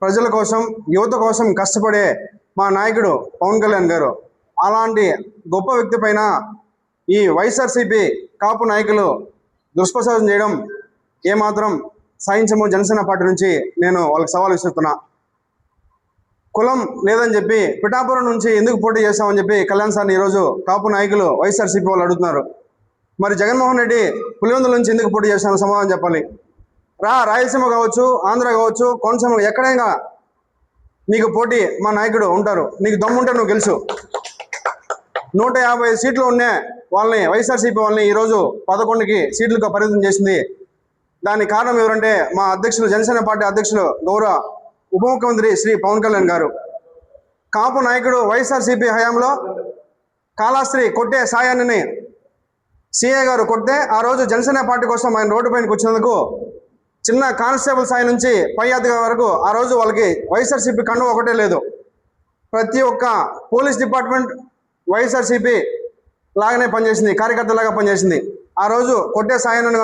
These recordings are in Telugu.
ప్రజల కోసం, యువత కోసం కష్టపడే మా నాయకుడు పవన్ కళ్యాణ్ గారు. అలాంటి గొప్ప వ్యక్తి పైన ఈ వైఎస్ఆర్సీపీ కాపు నాయకులు దుష్ప్రచారం చేయడం ఏమాత్రం సాయించము. జనసేన పార్టీ నుంచి నేను వాళ్ళకి సవాల్ విసురుతున్నా. కులం లేదని చెప్పి పిఠాపురం నుంచి ఎందుకు పోటీ చేస్తామని చెప్పి కళ్యాణ్ సార్ని ఈరోజు కాపు నాయకులు వైఎస్ఆర్సీపీ వాళ్ళు అడుగుతున్నారు. మరి జగన్మోహన్ రెడ్డి పులివెందుల నుంచి ఎందుకు పోటీ చేస్తామని సమాధానం చెప్పాలి. రాయలసీమ కావచ్చు, ఆంధ్ర కావచ్చు, కోనసీమ ఎక్కడైనా నీకు పోటీ మా నాయకుడు ఉంటారు. నీకు దమ్ముంటే నువ్వు గెలుచు. 150 సీట్లు ఉన్నాయి వాళ్ళని, వైఎస్ఆర్సీపీ వాళ్ళని ఈరోజు 11 సీట్లకు పరిమితం చేసింది. దానికి కారణం ఎవరంటే మా అధ్యక్షులు, జనసేన పార్టీ అధ్యక్షులు, గౌరవ ఉప ముఖ్యమంత్రి శ్రీ పవన్ కళ్యాణ్ గారు. కాపు నాయకుడు వైఎస్ఆర్సీపీ హయాంలో కాళాస్త్రి కొట్టే సాయాన్ని సిఏ గారు కొడితే ఆ రోజు జనసేన పార్టీ కోసం ఆయన రోడ్డు పైనకి వచ్చినందుకు చిన్న కానిస్టేబుల్ స్థాయి నుంచి పై అధికారి వరకు ఆ రోజు వాళ్ళకి వైఎస్ఆర్సీపీ కండువ ఒకటే లేదు. ప్రతి ఒక్క పోలీస్ డిపార్ట్మెంట్ వైఎస్ఆర్సీపీ లాగానే పనిచేసింది, కార్యకర్తలాగా పనిచేసింది. ఆ రోజు కొట్టే సాయాన్ని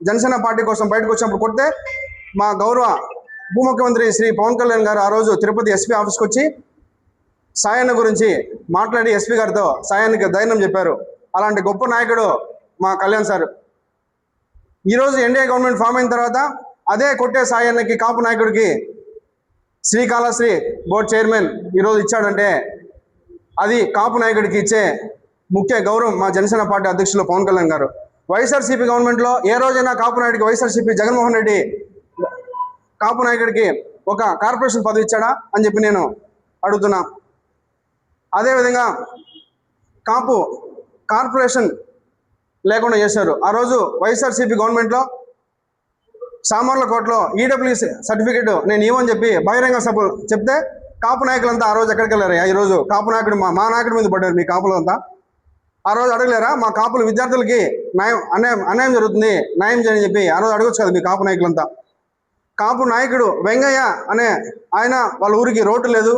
జనసేన పార్టీ కోసం బయటకు వచ్చినప్పుడు కొడితే మా గౌరవ ఉప ముఖ్యమంత్రి శ్రీ పవన్ కళ్యాణ్ గారు ఆ రోజు తిరుపతి ఎస్పీ ఆఫీస్కి వచ్చి సాయాన్ని గురించి మాట్లాడి ఎస్పీ గారితో సాయానికి ధైర్యం చెప్పారు. అలాంటి గొప్ప నాయకుడు మా కళ్యాణ్ సార్. ఈరోజు ఎన్డీఏ గవర్నమెంట్ ఫామ్ అయిన తర్వాత అదే కొట్టే సాయానికి కాపు నాయకుడికి శ్రీకాళహస్తి బోర్డు చైర్మన్ ఈరోజు ఇచ్చాడంటే అది కాపు నాయకుడికి ఇచ్చే ముఖ్య గౌరవం మా జనసేన పార్టీ అధ్యక్షులు పవన్ కళ్యాణ్ గారు. వైఎస్ఆర్సీపీ గవర్నమెంట్లో ఏ రోజైనా కాపు నాయకుడికి వైఎస్ఆర్సీపీ జగన్మోహన్ రెడ్డి కాపు నాయకుడికి ఒక కార్పొరేషన్ పదవి ఇచ్చాడా అని చెప్పి నేను అడుగుతున్నా. అదేవిధంగా కాపు కార్పొరేషన్ లేకుండా చేశారు. ఆ రోజు వైఎస్ఆర్సీపీ గవర్నమెంట్లో సామర్లకోటలో ఈడబ్ల్యూసీ సర్టిఫికేట్ నేను ఇవ్వని చెప్పి బహిరంగ సభ చెప్తే కాపు నాయకులంతా ఆ రోజు ఎక్కడికి వెళ్ళారు? ఈరోజు కాపు నాయకుడు మా నాయకుడి మీద పడ్డారు. మీ కాపులంతా ఆ రోజు అడగలేరా? మా కాపులు విద్యార్థులకి అన్యాయం జరుగుతుంది, న్యాయం చేయని చెప్పి ఆ రోజు అడగొచ్చు కదా మీ కాపు నాయకులంతా. కాపు నాయకుడు వెంగయ్య అనే ఆయన వాళ్ళ ఊరికి రోడ్డు లేదు,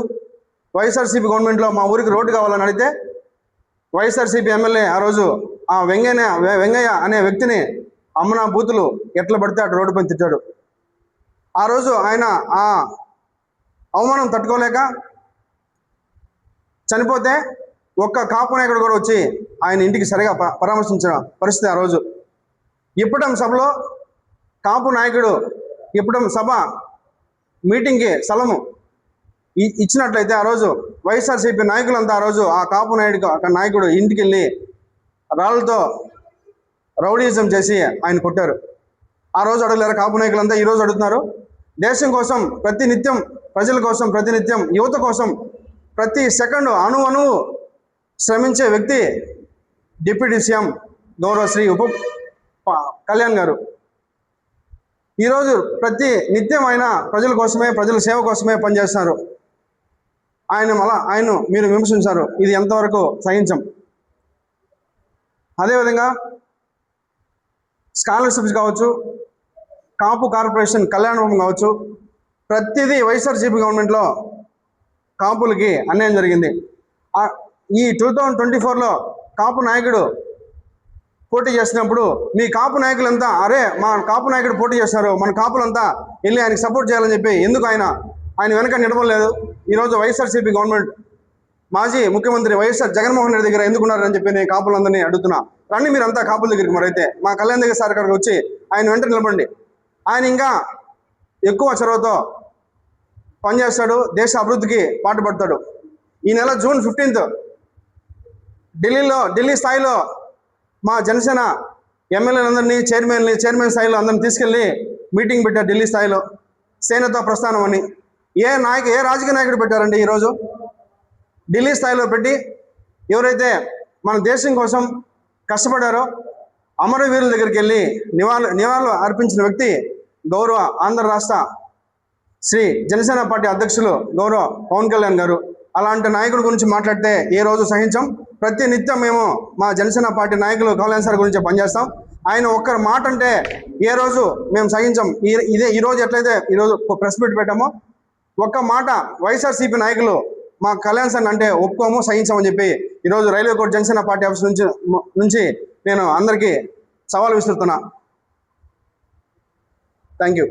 వైఎస్ఆర్సీపీ గవర్నమెంట్లో మా ఊరికి రోడ్డు కావాలని అడిగితే వైఎస్ఆర్సీపీ ఎమ్మెల్యే ఆ రోజు ఆ వెంగయ్య అనే వ్యక్తిని అమ్మనా బూతులు ఎట్లా పడితే అటు రోడ్డు పైన తిట్టాడు. ఆ రోజు ఆయన ఆ అవమానం తట్టుకోలేక చనిపోతే ఒక్క కాపు నాయకుడు కూడా వచ్చి ఆయన ఇంటికి సరిగా పరామర్శించిన పరిస్థితి ఆ రోజు. ఇప్పటం సభలో కాపు నాయకుడు ఇప్పటం సభ మీటింగ్కి స్థలము ఇచ్చినట్లయితే ఆ రోజు వైఎస్ఆర్సీపీ నాయకులంతా ఆ రోజు ఆ కాపు నాయకుడు ఇంటికి వెళ్ళి రాళ్ళతో రౌడీజం చేసి ఆయన కొట్టారు. ఆ రోజు అడగలేరు కాపు నాయకులంతా ఈరోజు అడుగుతున్నారు. దేశం కోసం ప్రతినిత్యం, ప్రజల కోసం ప్రతినిత్యం, యువత కోసం ప్రతి సెకండు అణువు శ్రమించే వ్యక్తి డిప్యూటీ సీఎం గౌరవ శ్రీ కళ్యాణ్ గారు. ఈరోజు ప్రతి నిత్యం ఆయన ప్రజల కోసమే, ప్రజల సేవ కోసమే పనిచేస్తున్నారు. ఆయన మీరు విమర్శించారు, ఇది ఎంతవరకు సహించం. అదేవిధంగా స్కాలర్షిప్స్ కావచ్చు, కాపు కార్పొరేషన్ కళ్యాణం కావచ్చు, ప్రతిదీ వైఎస్ఆర్సీపీ గవర్నమెంట్లో కాపులకి అన్యాయం జరిగింది. ఈ 2024లో కాపు నాయకుడు పోటీ చేసినప్పుడు మీ కాపు నాయకులంతా అరే మా కాపు నాయకుడు పోటీ చేస్తున్నారు, మన కాపులంతా వెళ్ళి ఆయనకి సపోర్ట్ చేయాలని చెప్పి ఎందుకు ఆయన వెనక నిలబడలేదు? ఈరోజు వైఎస్ఆర్సీపీ గవర్నమెంట్ మాజీ ముఖ్యమంత్రి వైఎస్ఆర్ జగన్మోహన్ రెడ్డి దగ్గర ఎందుకున్నారని చెప్పి నేను కాపులందరినీ అడుగుతున్నా. రండి మీరంతా కాపుల దగ్గరికి. మరైతే మా కళ్యాణ్ దగ్గర సార్ గారికి వచ్చి ఆయన వెంట నిలబండి. ఆయన ఇంకా ఎక్కువ చొరవతో పనిచేస్తాడు, దేశ అభివృద్ధికి పాటుపడతాడు. ఈ నెల జూన్ 15th ఢిల్లీ స్థాయిలో మా జనసేన ఎమ్మెల్యేలందరినీ, చైర్మన్ స్థాయిలో అందరిని తీసుకెళ్ళి మీటింగ్ పెట్టారు. ఢిల్లీ స్థాయిలో సేనతో ప్రస్థానం అని ఏ రాజకీయ నాయకుడు పెట్టారండి? ఈరోజు ఢిల్లీ స్థాయిలో పెట్టి ఎవరైతే మన దేశం కోసం కష్టపడారో అమరవీరుల దగ్గరికి వెళ్ళి నివాళులు అర్పించిన వ్యక్తి గౌరవ ఆంధ్ర రాష్ట్ర శ్రీ జనసేన పార్టీ అధ్యక్షులు గౌరవ పవన్ కళ్యాణ్ గారు. అలాంటి నాయకుడి గురించి మాట్లాడితే ఏ రోజు సహించం. ప్రతి నిత్యం మేము మా జనసేన పార్టీ నాయకులు కళ్యాణ్ సార్ గురించి పనిచేస్తాం. ఆయన ఒక్కరు మాట అంటే ఏ రోజు మేము సహించం. ఈరోజు ఎట్లయితే ఈరోజు ప్రెస్ మీట్ పెట్టామో ఒక్క మాట వైఎస్ఆర్సీపీ నాయకులు మా కళ్యాణ్ సార్ అంటే ఒప్పుకోము, సహించమని చెప్పి ఈరోజు railway court Janasena party office నుంచి నేను అందరికీ సవాల్ విసురుతున్నా. Thank you.